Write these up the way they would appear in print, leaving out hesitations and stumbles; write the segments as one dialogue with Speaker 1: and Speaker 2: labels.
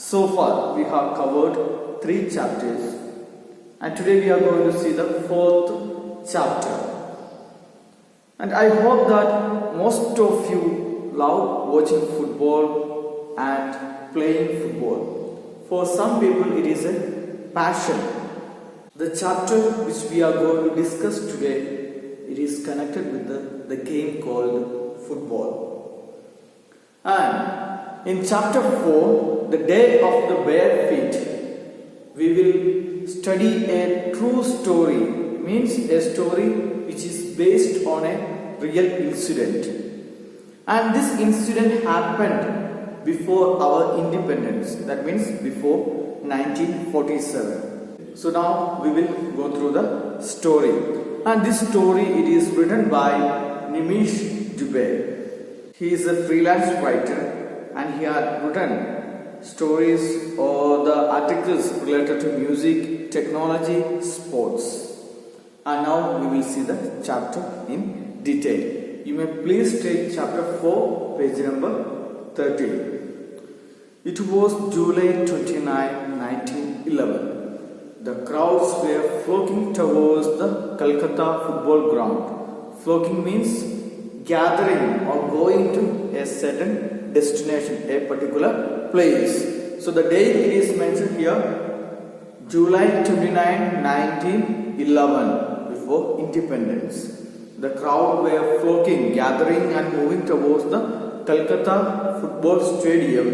Speaker 1: So far we have covered 3 chapters and today we are going to see the 4th chapter. And I hope that most of you love watching football and playing football. For some people it is a passion. The chapter which we are going to discuss today, it is connected with the game called football. And in chapter 4, the day of the bare feet, we will study a true story, means a story which is based on a real incident. And this incident happened before our independence, that means before 1947. So now we will go through the story. And this story, it is written by Nimish Dubey. He is a freelance writer and he had written stories or the articles related to music, technology, sports. And now we will see the chapter in detail. You may please take chapter 4, page number 30. It was July 29, 1911. The crowds were flocking towards the Calcutta football ground. Flocking means gathering or going to a certain destination, a particular place. So the date it is mentioned here, July 29, 1911, before independence. The crowd were flocking, gathering and moving towards the Calcutta football stadium.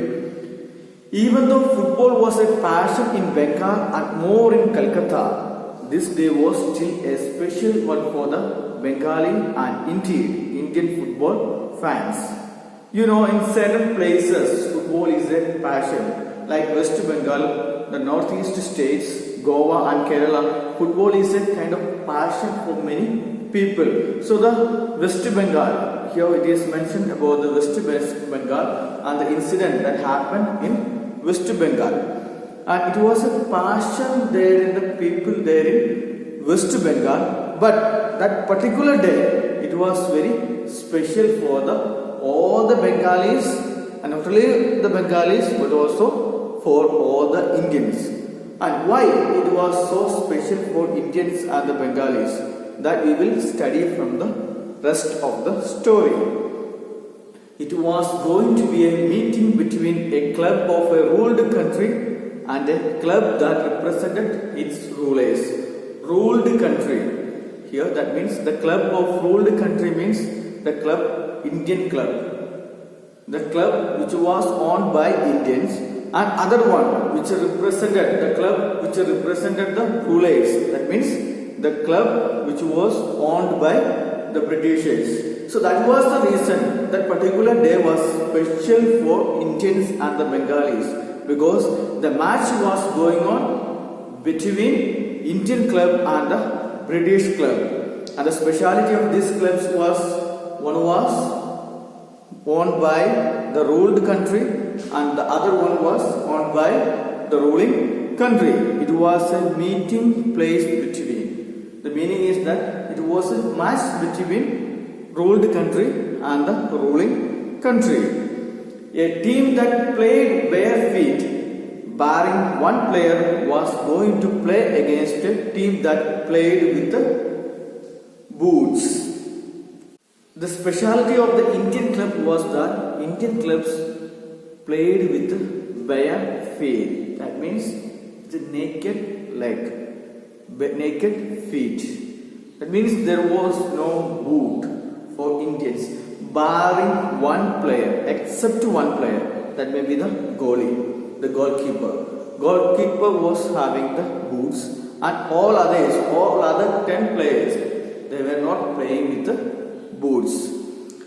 Speaker 1: Even though football was a passion in Bengal and more in Calcutta, this day was still a special one for the Bengali and indeed Indian football fans. You know, in certain places, football is a passion. Like West Bengal, the northeast states, Goa and Kerala, football is a kind of passion for many people. So the West Bengal, here it is mentioned about the West Bengal and the incident that happened in West Bengal. And it was a passion there in the people there in West Bengal. But that particular day, it was very special for all the Bengalis, and not only the Bengalis but also for all the Indians. And why it was so special for Indians and the Bengalis, that we will study from the rest of the story. It was going to be a meeting between a club of a ruled country and a club that represented its rulers. Ruled country. Here that means the club of ruled country means the club, Indian club. The club which was owned by Indians, and other one which represented the club which represented the rulers. That means the club which was owned by the Britishers. So that was the reason that particular day was special for Indians and the Bengalis, because the match was going on between Indian club and the British club. And the speciality of these clubs was, one was owned by the ruled country and the other one was owned by the ruling country. It was a meeting place between. The meaning is that it was a match between ruled country and the ruling country. A team that played bare feet, barring one player, was going to play against a team that played with the boots. The speciality of the Indian club was that Indian clubs played with bare feet. That means the naked leg, naked feet. That means there was no boot for Indians, barring one player, except one player, that may be the goalie, the goalkeeper. Goalkeeper was having the boots, and all other 10 players, they were not playing with the boots.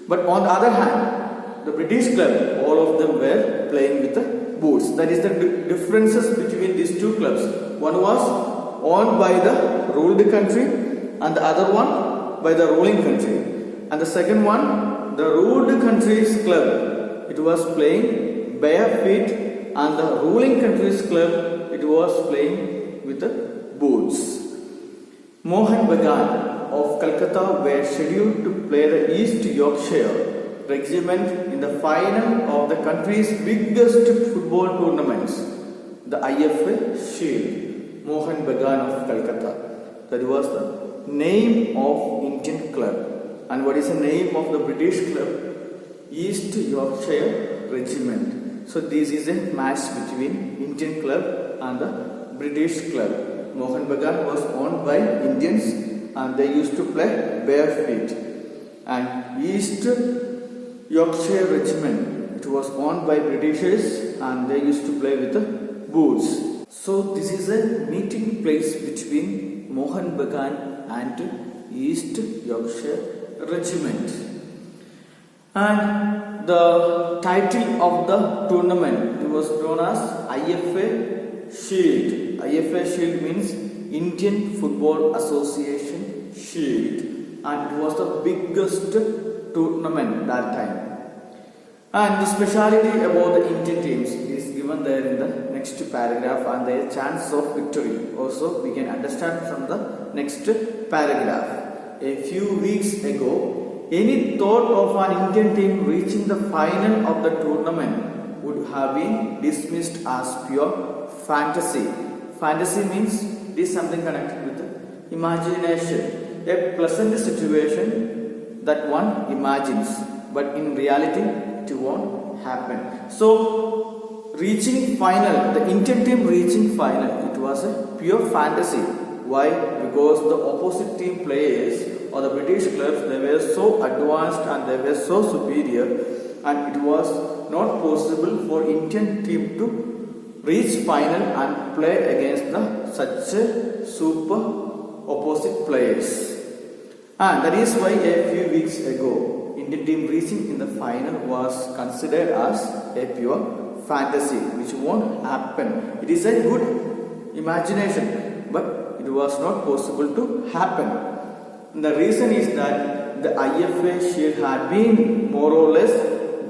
Speaker 1: But on the other hand, the British club, all of them were playing with the boots. That is the differences between these two clubs. One was owned by the ruled country and the other one by the ruling country. And the second one, the ruled country's club, it was playing bare feet, and the ruling country's club, it was playing with the boots. Mohan Bagan of Calcutta were scheduled to play the East Yorkshire regiment in the final of the country's biggest football tournaments. the IFA Shield, Mohan Bagan of Calcutta. That was the name of Indian club. And what is the name of the British club? East Yorkshire Regiment. So this is a match between Indian club and the British club. Mohan Bagan was owned by Indians and they used to play bare feet. And East Yorkshire Regiment, it was owned by Britishers and they used to play with boots. So this is a meeting place between Mohan Bagan and East Yorkshire Regiment. And the title of the tournament, it was known as IFA Shield. IFA Shield means Indian Football Association Shield, and it was the biggest tournament that time. And the speciality about the Indian teams is given there in the next paragraph, and their chance of victory also we can understand from the next paragraph. A few weeks ago, any thought of an Indian team reaching the final of the tournament would have been dismissed as pure fantasy. Fantasy means it is something connected with imagination, a pleasant situation that one imagines, but in reality it won't happen. So reaching final, the Indian team reaching final, it was a pure fantasy. Why? Because the opposite team players or the British clubs, they were so advanced and they were so superior, and it was not possible for Indian team to reach final and play against such super opposite players. And that is why a few weeks ago, Indian team reaching in the final was considered as a pure fantasy, which won't happen. It is a good imagination, but it was not possible to happen. And the reason is that the IFA Shield had been more or less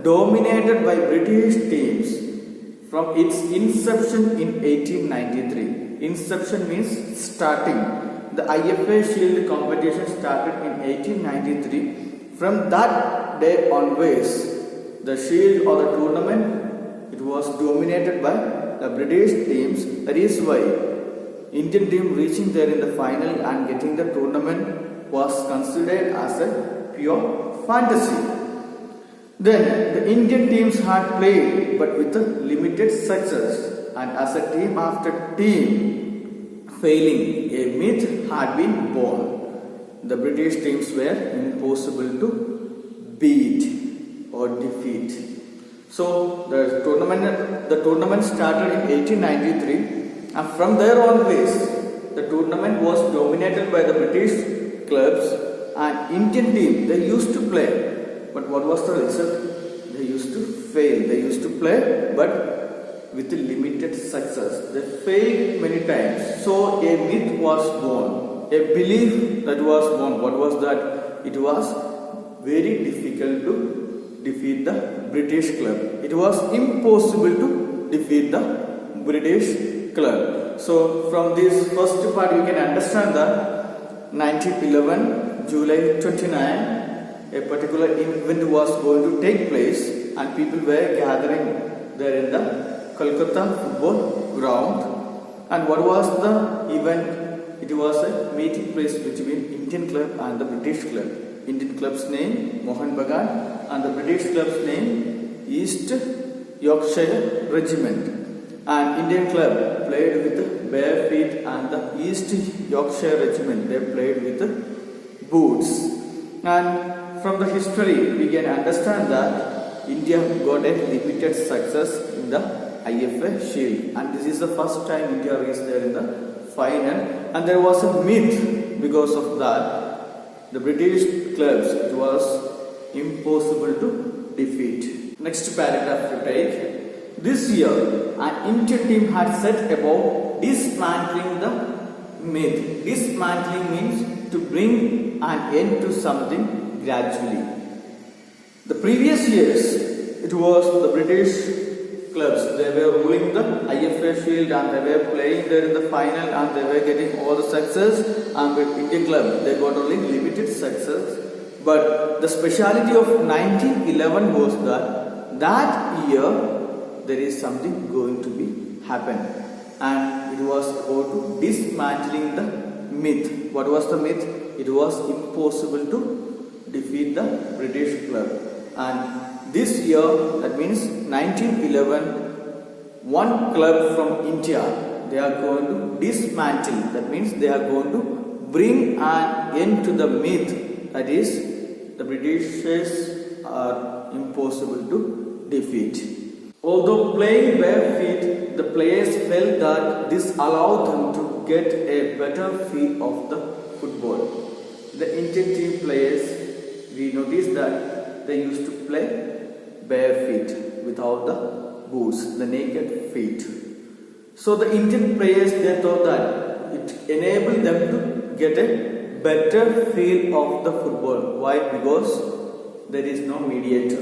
Speaker 1: dominated by British teams from its inception in 1893. Inception means starting. The IFA Shield competition started in 1893. From that day onwards, the Shield or the tournament, it was dominated by the British teams. That is why Indian team reaching there in the final and getting the tournament was considered as a pure fantasy. Then the Indian teams had played but with a limited success, and as a team after team failing, a myth had been born. The British teams were impossible to beat or defeat. So the tournament started in 1893. And from there onwards, the tournament was dominated by the British clubs, and Indian team, they used to play. But what was the result? They used to fail. They used to play, but with limited success. They failed many times. So a myth was born, a belief that was born. What was that? It was very difficult to defeat the British club. It was impossible to defeat the British club. So from this first part you can understand that 1911 July 29 a particular event was going to take place, and people were gathering there in the Kolkata football ground. And what was the event? It was a meeting place between Indian club and the British club. Indian club's name Mohan Bagan and the British club's name East Yorkshire Regiment. And Indian club played with bare feet, and the East Yorkshire Regiment, they played with boots. And from the history we can understand that India got a limited success in the IFA Shield, and this is the first time India reached there in the final. And there was a myth because of that. The British clubs, it was impossible to defeat. Next paragraph to take. This year, an Indian team had set about dismantling the myth. Dismantling means to bring an end to something gradually. The previous years, it was the British clubs. They were ruling the IFA Shield and they were playing there in the final and they were getting all the success. And with Indian club, they got only limited success. But the speciality of 1911 was that year there is something going to be happen. and it was about dismantling the myth. What was the myth? It was impossible to defeat the British club. And this year, that means 1911, one club from India, they are going to dismantle. That means they are going to bring an end to the myth, that is, the Britishers are impossible to defeat. Although playing bare feet, the players felt that this allowed them to get a better feel of the football. The Indian team players, we noticed that they used to play bare feet without the boots, the naked feet. So the Indian players, they thought that it enabled them to get a better feel of the football. Why? Because there is no mediator.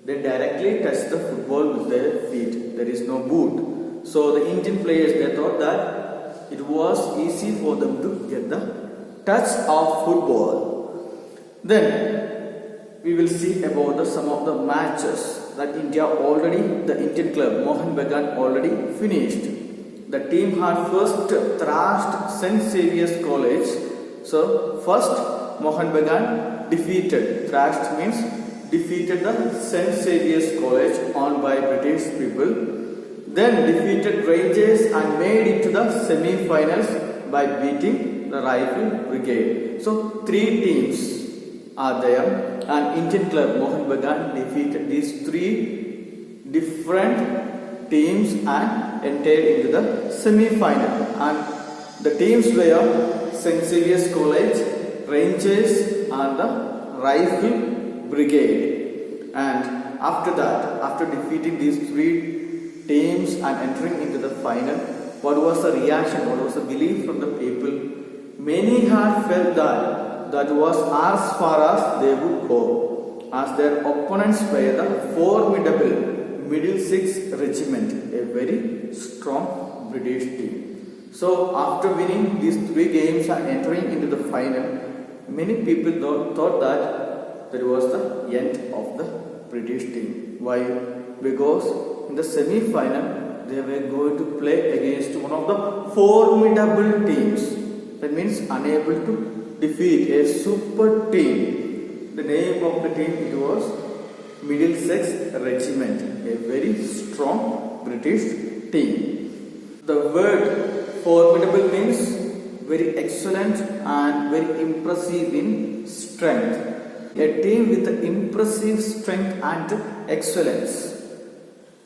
Speaker 1: They directly touch the football with their feet. There is no boot. So the Indian players, they thought that it was easy for them to get the touch of football. Then we will see about some of the matches that India already, the Indian club Mohan Bagan already finished. The team had first thrashed St. Xavier's College. So first Mohan Bagan defeated the St. Xavier's College owned by British people. Then defeated Rangers and made it to the semi-finals by beating the Rifle Brigade. So 3 teams are there, and Indian club Mohan Bagan defeated these 3 different teams and entered into the semi-final. And the teams were St. Xavier's College, Rangers and the Rifle Brigade. And after that, after defeating these 3 teams and entering into the final, what was the reaction, what was the belief from the people? Many had felt that was as far as they would go, as their opponents were the formidable Middlesex Regiment, a very strong British team. So after winning these 3 games and entering into the final, many people thought that was the end of the British team. Why? Because in the semi-final they were going to play against one of the formidable teams. That means unable to defeat a super team. The name of the team, it was Middlesex Regiment, a very strong British team. The word formidable means very excellent and very impressive in strength. A team with impressive strength and excellence.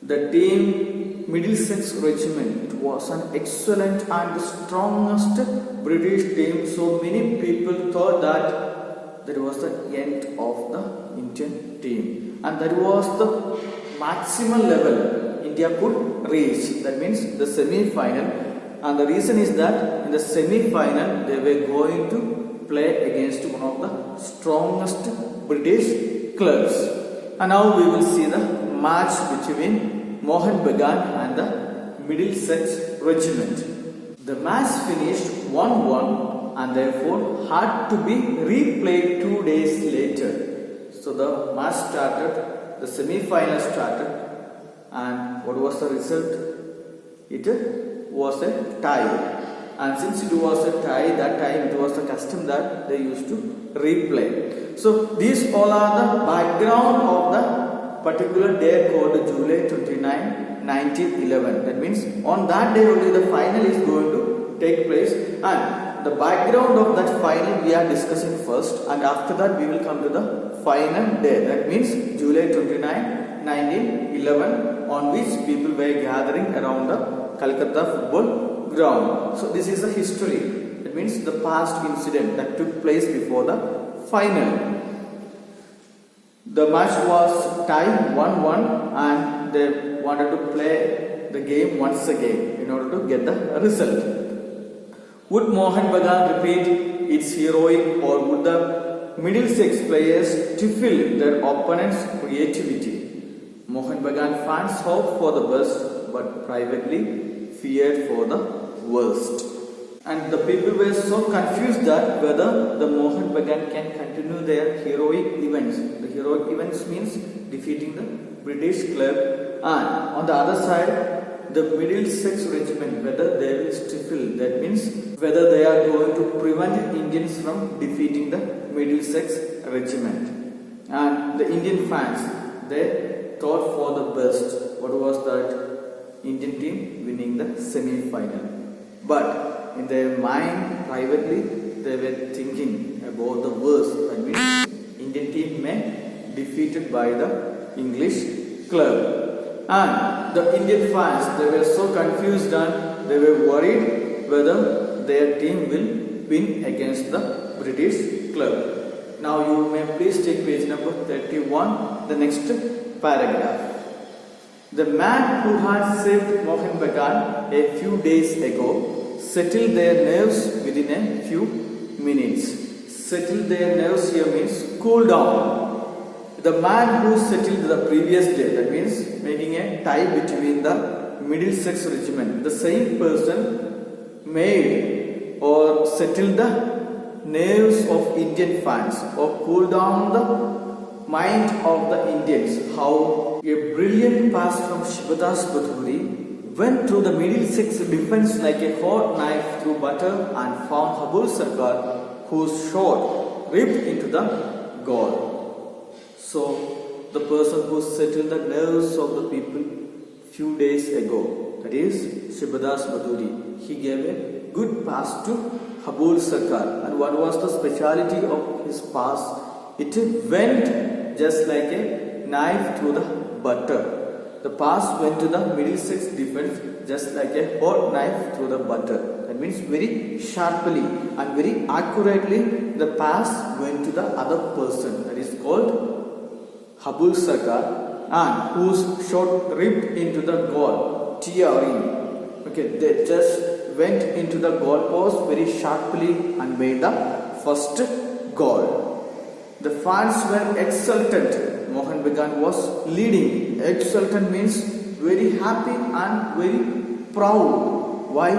Speaker 1: The team Middlesex Regiment, it was an excellent and strongest British team. So many people thought that was the end of the Indian team, and that was the maximum level India could reach. That means the semi-final, and the reason is that in the semi-final they were going to play against one of the strongest British clubs. And now we will see the match between Mohan Bagan and the Middlesex Regiment. The match finished 1-1 and therefore had to be replayed 2 days later. So the match started, the semi-final started, and what was the result? It was a tie. And since it was a tie, that time it was the custom that they used to replay. So these all are the background of the particular day called July 29, 1911. That means on that day only the final is going to take place, and the background of that final we are discussing first, and after that we will come to the final day. That means July 29, 1911, on which people were gathering around the Calcutta football ground. So this is a history. That means the past incident that took place before the final. The match was tied 1-1 and they wanted to play the game once again in order to get the result. Would Mohan Bagan repeat its heroic, or would the Middlesex players stifle their opponent's creativity? Mohan Bagan fans hoped for the best but privately feared for the worst. And the people were so confused that whether the Mohan Bagan can continue their heroic events. The heroic events means defeating the British club, and on the other side the Middlesex regiment, whether they will stifle, that means whether they are going to prevent Indians from defeating the Middlesex regiment. And the Indian fans, they thought for the best. What was that? Indian team winning the semi-final. But in their mind, privately, they were thinking about the worst. That means Indian team may defeated by the English club. And the Indian fans, they were so confused and they were worried whether their team will win against the British club. Now you may please take page number 31, the next paragraph. The man who had saved Mohan Bagan a few days ago settled their nerves within a few minutes. Settle their nerves here means cool down. The man who settled the previous day, that means making a tie between the Middlesex regiment, the same person made or settled the nerves of Indian fans or cool down the mind of the Indians. How a brilliant pass from Shibadas Baduri went through the Middlesex defense like a hot knife through butter and found Habul Sarkar, whose shot ripped into the goal. So, the person who settled the nerves of the people few days ago, that is Shibadas Baduri, he gave a good pass to Habul Sarkar. And what was the speciality of his pass? It went just like a knife through the butter. The pass went to the Middlesex defense just like a hot knife through the butter. That means very sharply and very accurately the pass went to the other person. That is called Habul Sarkar, and whose shot ripped into the goal. TRE. Okay, they just went into the goal post very sharply and made the first goal. The fans were exultant. Mohan Bagan was leading. Exultant means very happy and very proud. Why?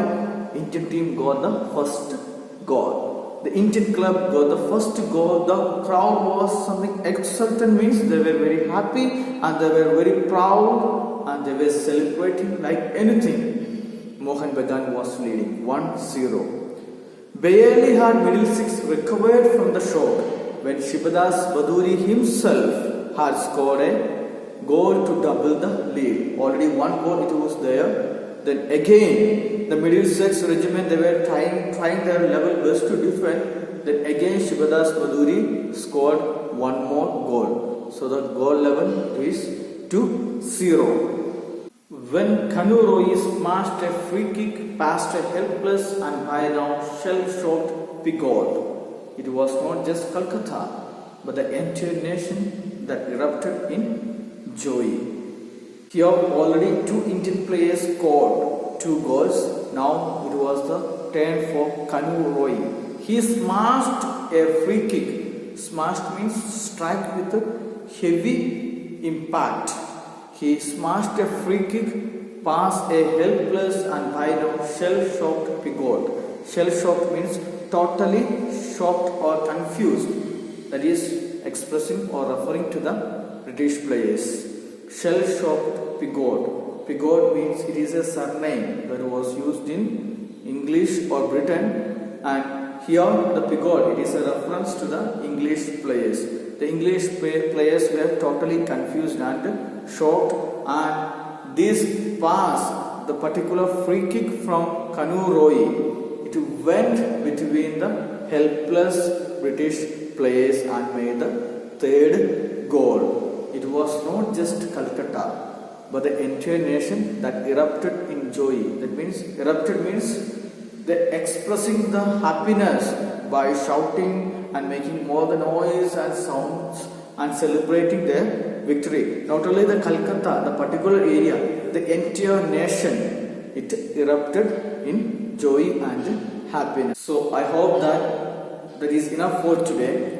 Speaker 1: Indian team got the first goal. The Indian club got the first goal. The crowd was something exultant means they were very happy and they were very proud and they were celebrating like anything. Mohan Bagan was leading 1-0. Barely had Middlesex recovered from the shock when Shibadas Baduri himself had scored a goal to double the lead. Already one goal it was there. Then again, the Middlesex regiment, they were trying their level best to defend. Then again, Shibadas Baduri scored one more goal. So the goal level is 2-0. When Kanu Roy smashed a free kick past a helpless and high-down shell-shocked Pigott, it was not just Calcutta, but the entire nation that erupted in joy. Here already two Indian players scored 2 goals. Now it was the turn for Kanu Roy. He smashed a free kick. Smashed means strike with a heavy impact. He smashed a free kick past a helpless and high-down shell-shocked Pigott. Shell-shocked means totally shocked or confused. That is expressing or referring to the British players. Shell-shocked Pigott. Pigott means it is a surname that was used in English or Britain, and here the Pigott, it is a reference to the English players. The English players were totally confused and shocked, and this pass, the particular free kick from Kanu Roy, it went between the helpless British players and made the third goal. It was not just Calcutta, but the entire nation that erupted in joy. That means, erupted means they expressing the happiness by shouting and making all the noise and sounds and celebrating their victory. Not only the Calcutta, the particular area, the entire nation, it erupted in joy and happiness. So I hope that is enough for today.